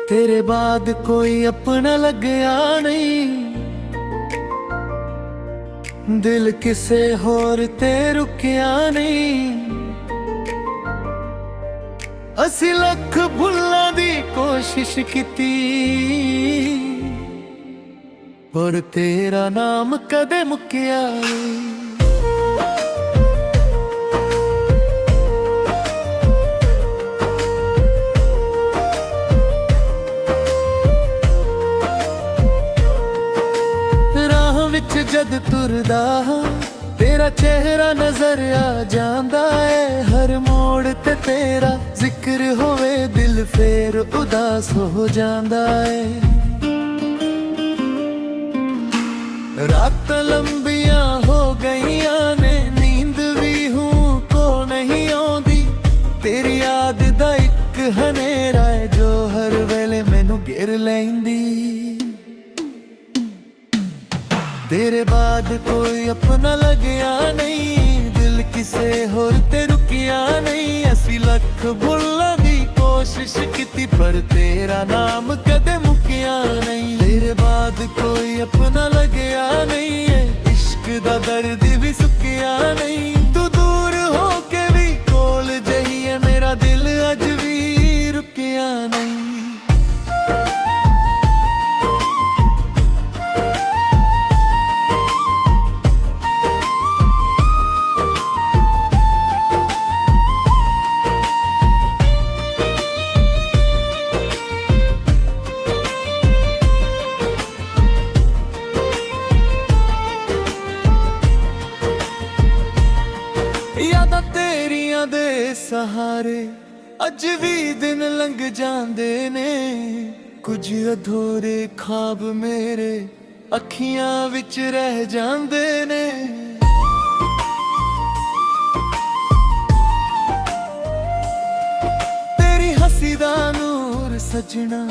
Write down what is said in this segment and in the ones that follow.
तेरे बाद कोई अपना लगया नहीं, दिल किसे होर ते रुकिया नहीं। असी लख भुल्लां दी कोशिश कीती, पर तेरा नाम कदे मुक्या नहीं। जद तुरदा तेरा चेहरा नजर आ जांदा है, हर मोड़ ते तेरा जिक्र होवे दिल फेर उदास हो जांदा है। रात लंबियां हो गईयां ने, नींद भी हूं को नहीं आउंदी। तेरी याद दा इक हनेरा है जो हर वेले मैनू घेर लैंदी। तेरे बाद कोई अपना लगया नहीं, दिल किसे होर ते रुकिया नहीं। असी लख भुल्लां दी कोशिश कीती, पर तेरा नाम कदे मुक्या नहीं। तेरे बाद कोई अपना लगया नहीं है, इश्क दा दर्द भी सुकिया नहीं। तू दूर हो के भी कोल जही है, मेरा दिल अज भी रुकिया नहीं। यादां तेरियां दे सहारे अज भी दिन लंघ जांदे ने। कुछ अधूरे ख्वाब मेरे अखियां विच रह जांदे ने। तेरी हंसी दा नूर सजना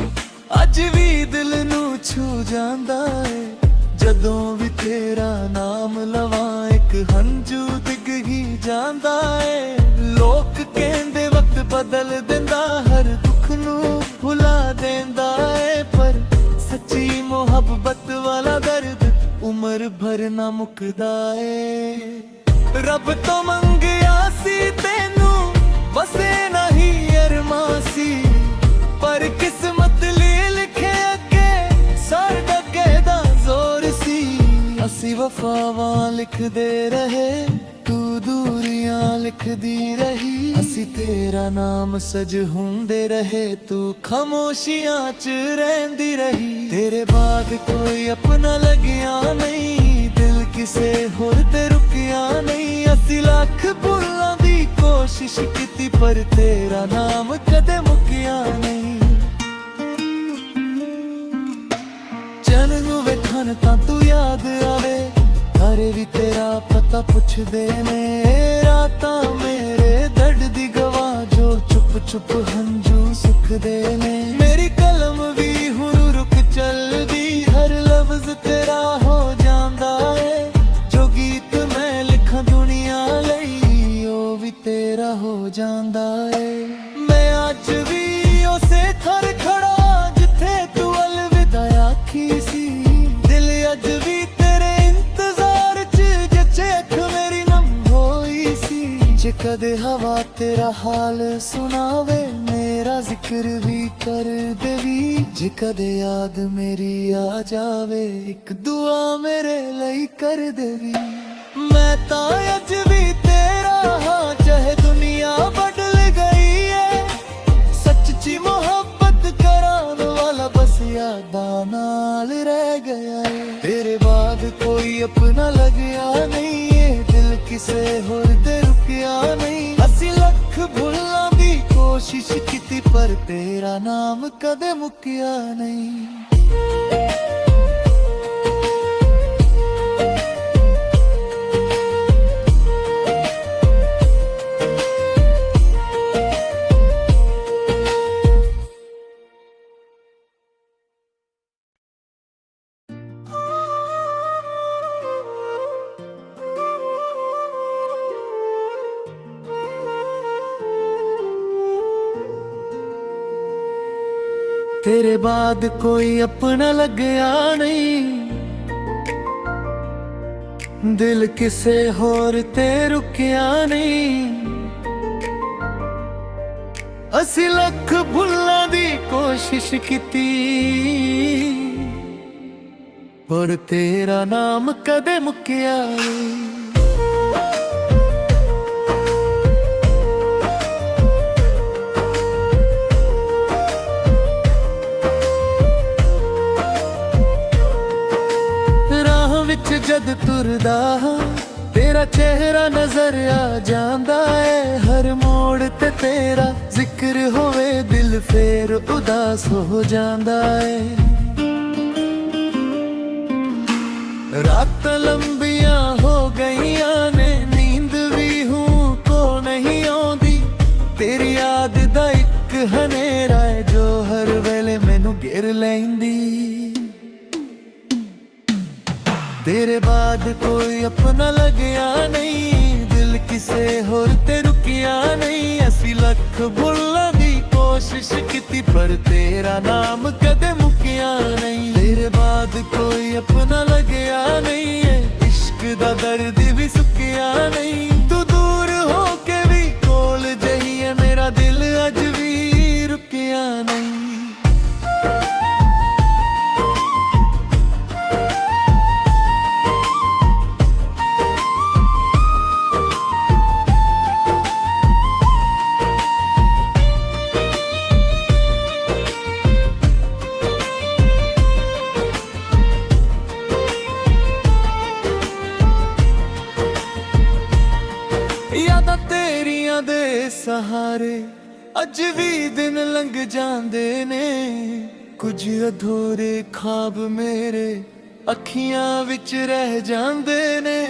अज भी दिल नू छू जांदा है। जदों भी तेरा नाम लवां एक हंजू दिग ही जांदा है। लोक कहंदे वक्त बदल देंदा, हर दुख नू भुला देंदा है। पर सच्ची मोहब्बत वाला दर्द उम्र भर ना मुकदा है। रब तो मंगया सी तेनू वसे नहीं अरमासी, पर किस्मत ले लिखे अगे साडा कहदा जोर सी। असी वफावां लिखदे रहे, तू दूरियां लिखदी रही। असी तेरा नाम सज हुंदे रहे, तू खामोशियां च रहिंदी रही। तेरे बाद कोई अपना लगया नहीं, दिल किसे होर ते रुकिया नहीं। असी लख भुल्लां दी कोशिश कीती, पर तेरा नाम कदे मुक्या नहीं। चन नू वेखण तां तू याद आवे, तारे भी तेरा पता पुछदे ने। रातां मेरे दर्द दी गवाह जो चुप चुप हंजू सुखदे ने। मेरी कलम भी हुण रुक चलदी, हर लफ्ज तेरा हो जांदा है। जो गीत मैं लिखां दुनिया लई ओ भी तेरा हो जांदा है। मैं अज भी उसे थर खड़ा जिथे तू अलविदा आखी सी। दिल अज भी तेरे इंतजार च जचे अख मेरी नम होई सी। जे कदे हवा तेरा हाल सुनावे, मेरा जिक्र भी कर देवी। जे कदे याद मेरी आ जावे, एक दुआ मेरे लई कर देवी। मैं तां अज भी तेरा हां, चाहे दुनिया बदल गई है। सच्ची मोहब्बत करान वाला बस यादां नाल रह गया है। तेरे बाद कोई अपना लगया नहीं है, दिल किसे होर ते रुकिया नहीं। असी लख भुल्लां दी कोशिश कीती, पर तेरा नाम कदे मुक्या नहीं। तेरे बाद कोई अपना लगया नहीं, दिल किसे होर ते रुकिया नहीं। असी लख भुल्लां दी कोशिश कीती, पर तेरा नाम कदे मुक्या नहीं। विच जद तुरदा तेरा चेहरा नजर आ जांदा है, हर मोड़ ते तेरा जिक्र होवे दिल फेर उदास हो जांदा है। रात लंबियां हो गईयां ने, नींद भी हूं को नहीं आउंदी, तेरी याद दा इक हनेरा है जो हर वेले मैनू घेर लैंदी। तेरे बाद कोई अपना लगया नहीं, दिल किसे होर ते रुकिया नहीं। असी लख भुल्लां दी कोशिश कीती, पर तेरा नाम कदे मुकिया नहीं। तेरे बाद कोई अपना लगया नहीं है, इश्क दा दर्द भी सुकिया नहीं। तू दूर हो के भी कोल जही है, मेरा दिल अज भी रुकिया नहीं। यादां तेरियां दे सहारे अज भी दिन लंघ जांदे ने, कुछ अधूरे ख्वाब मेरे अखियां विच रह जांदे ने।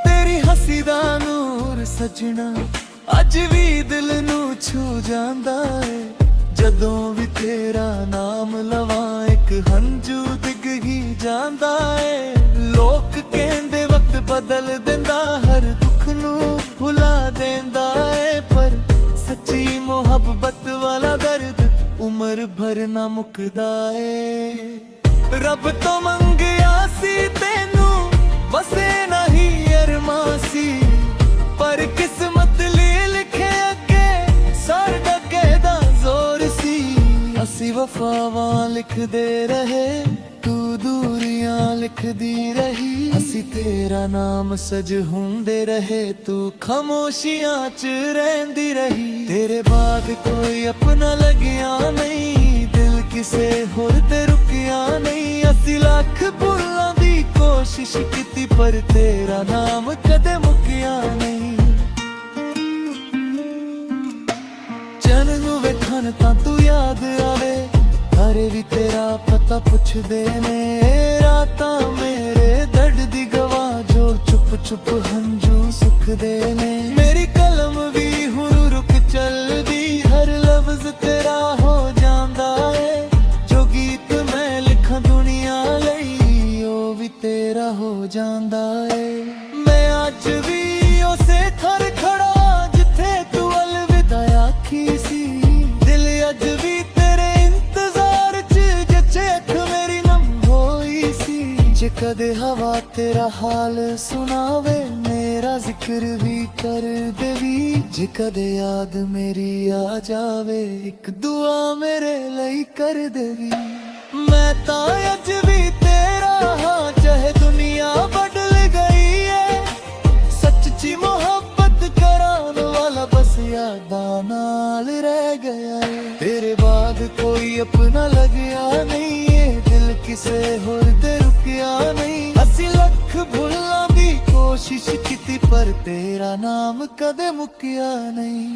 तेरी हंसी दा नूर सजना अज भी दिल नू छू जांदा है, जदों भी तेरा नाम लवां एक हंजू दिग ही जांदा है। लोक कहंदे वक्त बदल देंदा, हर दुख नू भुला देंदा है, पर सच्ची मोहब्बत वाला दर्द उम्र भर ना मुकदा है। रब तो मंगया सी तेनू वसे नहीं अरमासी, पर किस्मत ले लिखे अगे सारदा कहदा जोर सी। असी वफावां लिखदे रहे, तू दूरियां लिखदी रही। असी तेरा नाम सज हुंदे रहे, तू खामोशियां च रहिंदी रही। तेरे बाद कोई अपना लगया नहीं, दिल किसे होर ते रुकिया नहीं। असी लख भुल्लां दी कोशिश कीती, पर तेरा नाम कदे मुकिया नहीं। चन नू वेखण तां तू याद आवे, तारे भी तेरा पता पुछदे ने। रातां मेरे दर्द दी गवाह जो चुप चुप हंजू सुखदे ने। मेरी कलम भी हुण रुक चलदी, हर लफ्ज तेरा हो जांदा है। जो गीत मैं लिखां दुनिया लई, ओ भी तेरा हो जांदा है। मैं अज भी उसे थर खड़ा जिथे तू अलविदा आखी सी, दिल अज भी तेरे इंतजार च जचे अख मेरी नम होई सी। जे कदे हवा तेरा हाल सुनावे, मेरा जिक्र भी कर देवी। जे कदे याद मेरी आ जावे, एक दुआ मेरे लई कर देवी। मैं तां अज भी तेरा हां, चाहे दुनिया बदल गई है। सच्ची मोहब्बत कराने वाला बस यादां नाल रह गया है। तेरे बाद कोई अपना लगया नहीं है, दिल किसे होर ते रुकिया नहीं। असी लख भुल्लां दी कोशिश कीती, पर तेरा नाम कदे मुकिया नहीं।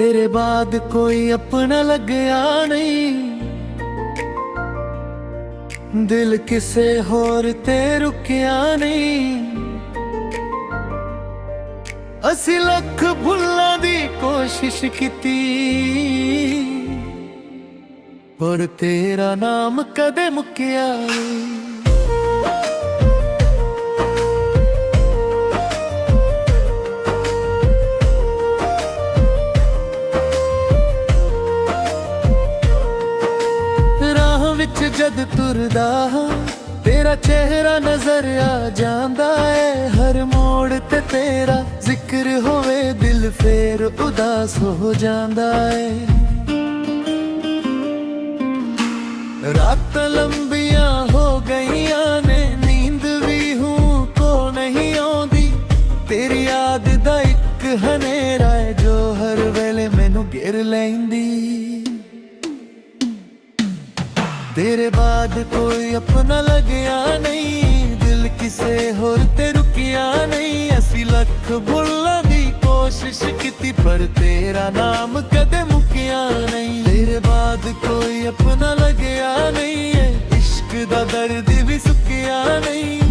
तेरे बाद कोई अपना लगया नहीं, दिल किसे होर ते रुकिया नहीं। असी लख भुल्लां दी कोशिश कीती, पर तेरा नाम कदे मुक्या नहीं। जद तुरदा तेरा चेहरा नजर आ जांदा है, हर मोड़ ते तेरा जिक्र होवे दिल फेर उदास हो जांदा है। रात लंबियां हो गईयां ने, नींद भी हूं को नहीं आउंदी, तेरी याद दा इक हनेरा है जो हर वेले मैनू घेर लैंदी। तेरे बाद कोई अपना लगया नहीं, दिल किसे होर ते रुकिया नहीं। असी लख भुल्लां दी कोशिश कीती, पर तेरा नाम कदे मुकिया नहीं। तेरे बाद कोई अपना लगया नहीं है, इश्क दा दर्द भी सुकिया नहीं।